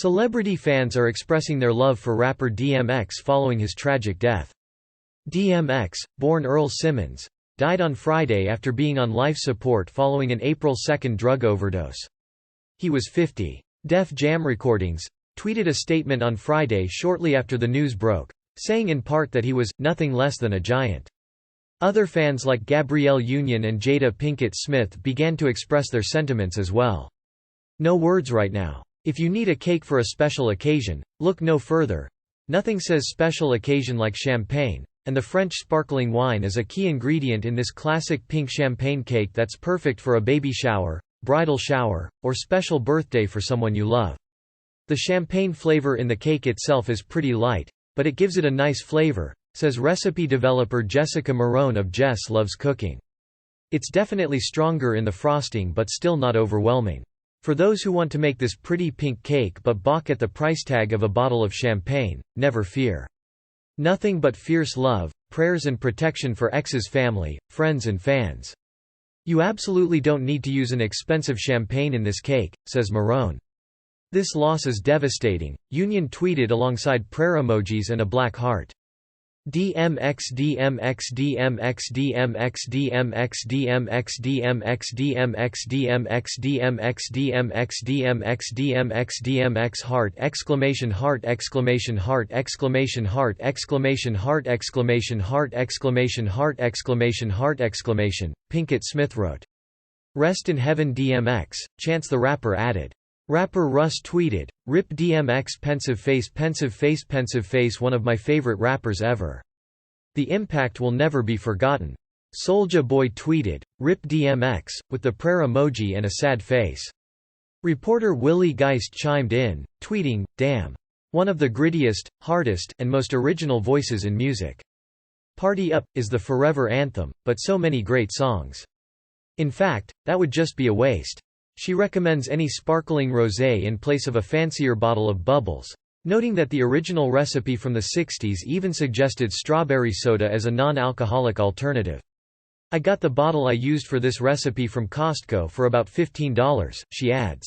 Celebrity fans are expressing their love for rapper DMX following his tragic death. DMX, born Earl Simmons, died on Friday after being on life support following an April 2 drug overdose. He was 50. Def Jam Recordings tweeted a statement on Friday shortly after the news broke, saying in part that he was nothing less than a giant. Other fans like Gabrielle Union and Jada Pinkett Smith began to express their sentiments as well. No words right now. If you need a cake for a special occasion, look no further. Nothing says special occasion like champagne, and the French sparkling wine is a key ingredient in this classic pink champagne cake that's perfect for a baby shower, bridal shower, or special birthday for someone you love. The champagne flavor in the cake itself is pretty light, but it gives it a nice flavor, says recipe developer Jessica Morone of Jess Loves Cooking. It's definitely stronger in the frosting but still not overwhelming. For those who want to make this pretty pink cake but balk at the price tag of a bottle of champagne, never fear. Nothing but fierce love, prayers and protection for X's family, friends and fans. You absolutely don't need to use an expensive champagne in this cake, says Morone. This loss is devastating, Union tweeted alongside prayer emojis and a black heart. Dmx Dmx Dmx Dmx Dmx Dmx Dmx Dmx Dmx Dmx Dmx Dmx Dmx Dmx heart exclamation heart exclamation heart exclamation heart exclamation heart exclamation heart exclamation heart exclamation heart exclamation. Pinkett Smith wrote, "Rest in heaven DMX," Chance the Rapper added. Rapper Russ tweeted, "Rip DMX pensive face pensive face pensive face one of my favorite rappers ever. The impact will never be forgotten." Soulja Boy tweeted, "Rip DMX," with the prayer emoji and a sad face. Reporter Willie Geist chimed in, tweeting, "Damn. One of the grittiest, hardest, and most original voices in music. Party Up is the forever anthem, but so many great songs. In fact, that would just be a waste." She recommends any sparkling rosé in place of a fancier bottle of bubbles, noting that the original recipe from the 60s even suggested strawberry soda as a non-alcoholic alternative. "I got the bottle I used for this recipe from Costco for about $15, she adds.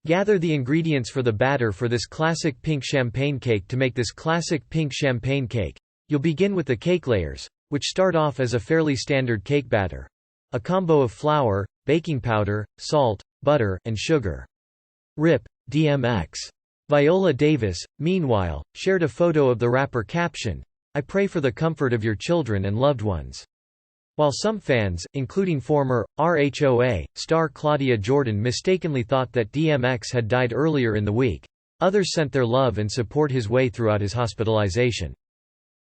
Gather the ingredients for the batter for this classic pink champagne cake. To make this classic pink champagne cake, you'll begin with the cake layers, which start off as a fairly standard cake batter. A combo of flour, baking powder, salt, butter, and sugar. Rip, DMX." Viola Davis, meanwhile, shared a photo of the rapper captioned, "I pray for the comfort of your children and loved ones." While some fans, including former RHOA star Claudia Jordan, mistakenly thought that DMX had died earlier in the week, others sent their love and support his way throughout his hospitalization.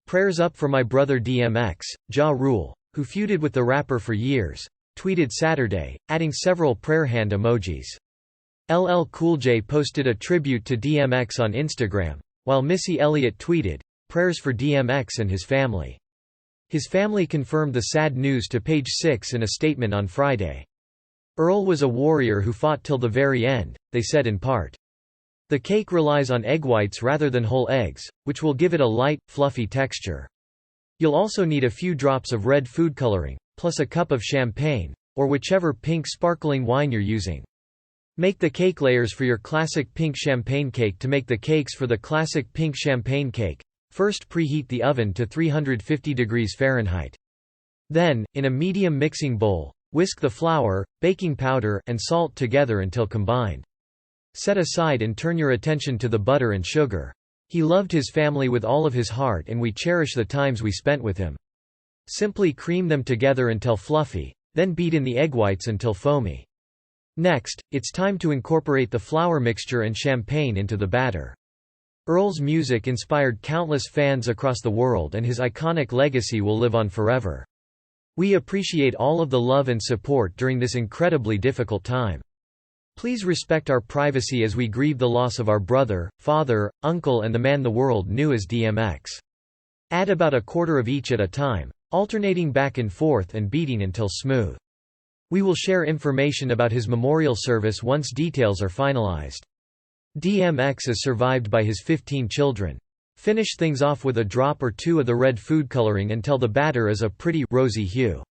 "Prayers up for my brother DMX, Ja Rule, who feuded with the rapper for years," tweeted Saturday, adding several prayer hand emojis. LL Cool J posted a tribute to DMX on Instagram, while Missy Elliott tweeted, "Prayers for DMX and his family." His family confirmed the sad news to Page 6 in a statement on Friday. "Earl was a warrior who fought till the very end," they said in part. The cake relies on egg whites rather than whole eggs, which will give it a light, fluffy texture. You'll also need a few drops of red food coloring, plus a cup of champagne, or whichever pink sparkling wine you're using. Make the cake layers for your classic pink champagne cake. To make the cakes for the classic pink champagne cake, first preheat the oven to 350 degrees Fahrenheit. Then, in a medium mixing bowl, whisk the flour, baking powder, and salt together until combined. Set aside and turn your attention to the butter and sugar. He loved his family with all of his heart and we cherish the times we spent with him. Simply cream them together until fluffy, then beat in the egg whites until foamy. Next, it's time to incorporate the flour mixture and champagne into the batter. Earl's music inspired countless fans across the world and his iconic legacy will live on forever. We appreciate all of the love and support during this incredibly difficult time. Please respect our privacy as we grieve the loss of our brother, father, uncle and the man the world knew as DMX. Add about a quarter of each at a time, alternating back and forth and beating until smooth. We will share information about his memorial service once details are finalized. DMX is survived by his 15 children. Finish things off with a drop or two of the red food coloring until the batter is a pretty rosy hue.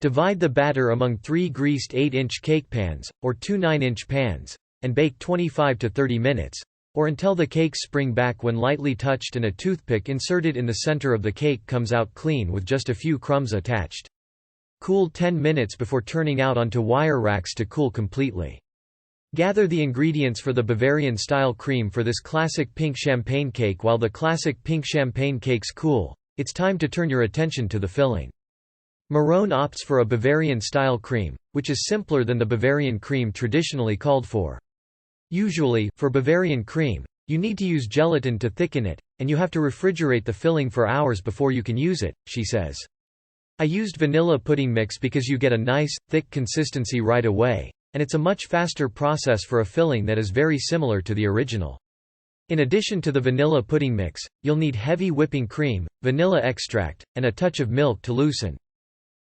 Divide the batter among 3 greased 8-inch cake pans, or 2 9-inch pans, and bake 25 to 30 minutes, or until the cakes spring back when lightly touched and a toothpick inserted in the center of the cake comes out clean with just a few crumbs attached. Cool 10 minutes before turning out onto wire racks to cool completely. Gather the ingredients for the Bavarian-style cream for this classic pink champagne cake. While the classic pink champagne cakes cool, it's time to turn your attention to the filling. Morone opts for a Bavarian-style cream, which is simpler than the Bavarian cream traditionally called for. Usually, for Bavarian cream, you need to use gelatin to thicken it, and you have to refrigerate the filling for hours before you can use it, she says. I used vanilla pudding mix because you get a nice, thick consistency right away, and it's a much faster process for a filling that is very similar to the original. In addition to the vanilla pudding mix, you'll need heavy whipping cream, vanilla extract, and a touch of milk to loosen.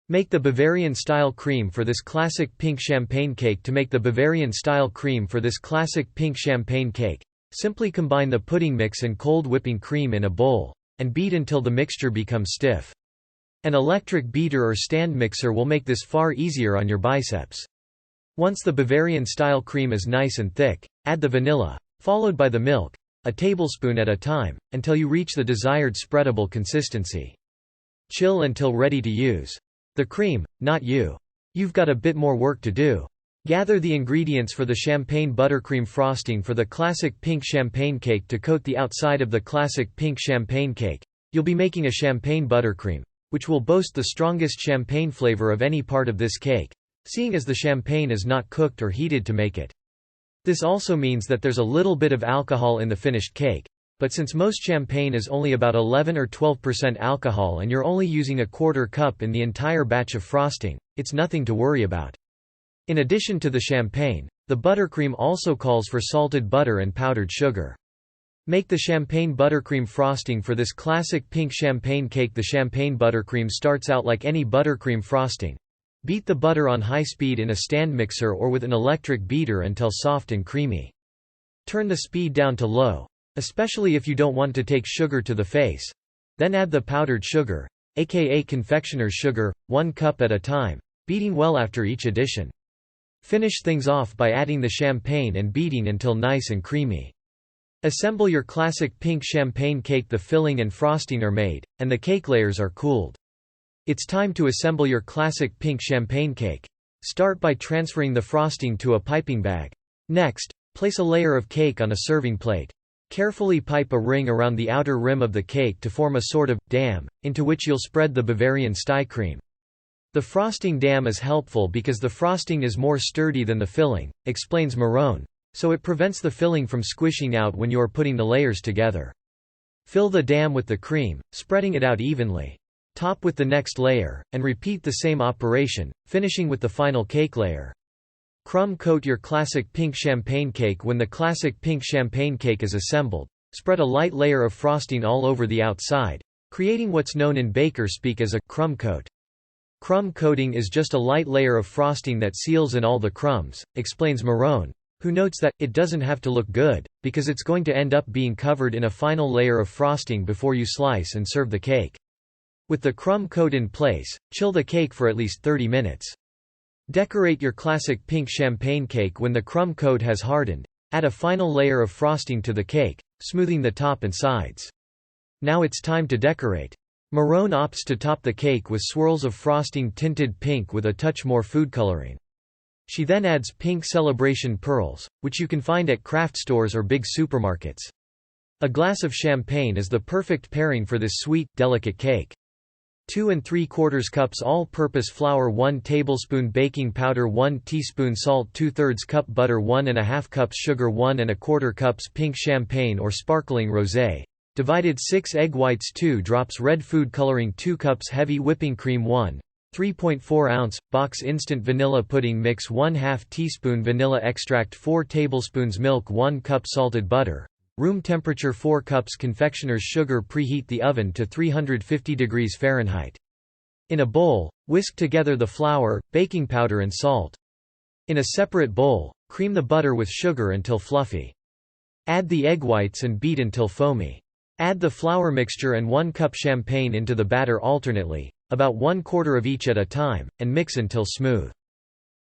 Make the Bavarian-style cream for this classic pink champagne cake. To make the Bavarian-style cream for this classic pink champagne cake, simply combine the pudding mix and cold whipping cream in a bowl, and beat until the mixture becomes stiff. An electric beater or stand mixer will make this far easier on your biceps. Once the Bavarian-style cream is nice and thick, add the vanilla, followed by the milk, a tablespoon at a time, until you reach the desired spreadable consistency. Chill until ready to use. The cream, not you. You've got a bit more work to do. Gather the ingredients for the champagne buttercream frosting for the classic pink champagne cake. To coat the outside of the classic pink champagne cake, you'll be making a champagne buttercream, which will boast the strongest champagne flavor of any part of this cake, seeing as the champagne is not cooked or heated to make it. This also means that there's a little bit of alcohol in the finished cake, but since most champagne is only about 11 or 12% alcohol and you're only using a quarter cup in the entire batch of frosting, it's nothing to worry about. In addition to the champagne, the buttercream also calls for salted butter and powdered sugar. Make the champagne buttercream frosting for this classic pink champagne cake. The champagne buttercream starts out like any buttercream frosting. Beat the butter on high speed in a stand mixer or with an electric beater until soft and creamy. Turn the speed down to low, especially if you don't want to take sugar to the face. Then add the powdered sugar, aka confectioner's sugar, 1 cup at a time, beating well after each addition. Finish things off by adding the champagne and beating until nice and creamy. Assemble your classic pink champagne cake. The filling and frosting are made, and the cake layers are cooled. It's time to assemble your classic pink champagne cake. Start by transferring the frosting to a piping bag. Next, place a layer of cake on a serving plate. Carefully pipe a ring around the outer rim of the cake to form a sort of dam, into which you'll spread the Bavarian-style cream. The frosting dam is helpful because the frosting is more sturdy than the filling, explains Morone, so it prevents the filling from squishing out when you are putting the layers together. Fill the dam with the cream, spreading it out evenly. Top with the next layer, and repeat the same operation, finishing with the final cake layer. Crumb coat your classic pink champagne cake. When the classic pink champagne cake is assembled, spread a light layer of frosting all over the outside, creating what's known in baker speak as a crumb coat. Crumb coating is just a light layer of frosting that seals in all the crumbs, explains Morone, who notes that it doesn't have to look good, because it's going to end up being covered in a final layer of frosting before you slice and serve the cake. With the crumb coat in place, chill the cake for at least 30 minutes. Decorate your classic pink champagne cake. When the crumb coat has hardened, add a final layer of frosting to the cake, smoothing the top and sides. Now it's time to decorate. Morone opts to top the cake with swirls of frosting tinted pink with a touch more food coloring. She then adds pink celebration pearls, which you can find at craft stores or big supermarkets. A glass of champagne is the perfect pairing for this sweet, delicate cake. 2 3/4 cups all-purpose flour, 1 tablespoon baking powder, 1 teaspoon salt, 2/3 cup butter, 1 1/2 cups sugar, 1 1/4 cups pink champagne or sparkling rosé, divided 6 egg whites, 2 drops red food coloring, 2 cups heavy whipping cream, 1 3.4 ounce box instant vanilla pudding mix, 1/2 teaspoon vanilla extract, 4 tablespoons milk, 1 cup salted butter. Room temperature 4 cups confectioner's sugar. Preheat the oven to 350 degrees Fahrenheit. In a bowl, whisk together the flour, baking powder and salt. In a separate bowl, cream the butter with sugar until fluffy. Add the egg whites and beat until foamy. Add the flour mixture and 1 cup champagne into the batter alternately, about 1/4 of each at a time, and mix until smooth.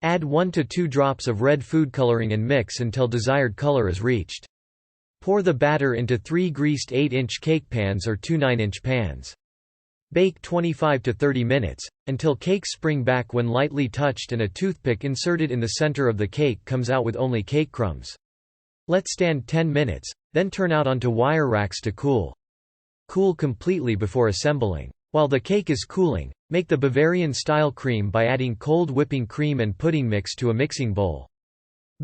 Add 1 to 2 drops of red food coloring and mix until desired color is reached. Pour the batter into 3 greased 8-inch cake pans or 2 9-inch pans. Bake 25 to 30 minutes, until cakes spring back when lightly touched and a toothpick inserted in the center of the cake comes out with only cake crumbs. Let stand 10 minutes, then turn out onto wire racks to cool. Cool completely before assembling. While the cake is cooling, make the Bavarian-style cream by adding cold whipping cream and pudding mix to a mixing bowl.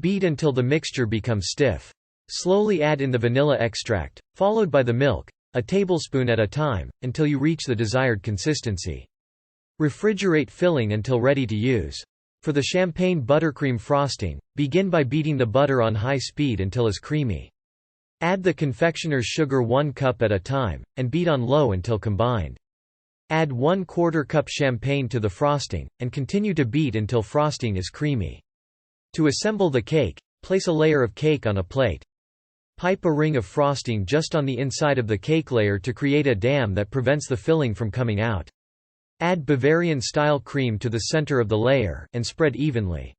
Beat until the mixture becomes stiff. Slowly add in the vanilla extract, followed by the milk, a tablespoon at a time, until you reach the desired consistency. Refrigerate filling until ready to use. For the champagne buttercream frosting, begin by beating the butter on high speed until it's creamy. Add the confectioner's sugar 1 cup at a time, and beat on low until combined. Add 1/4 cup champagne to the frosting, and continue to beat until frosting is creamy. To assemble the cake, place a layer of cake on a plate. Pipe a ring of frosting just on the inside of the cake layer to create a dam that prevents the filling from coming out. Add Bavarian-style cream to the center of the layer and spread evenly.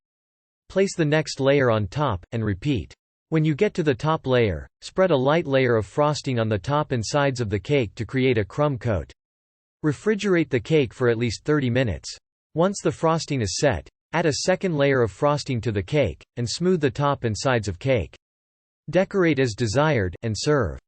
Place the next layer on top, and repeat. When you get to the top layer, spread a light layer of frosting on the top and sides of the cake to create a crumb coat. Refrigerate the cake for at least 30 minutes. Once the frosting is set, add a second layer of frosting to the cake, and smooth the top and sides of cake. Decorate as desired, and serve.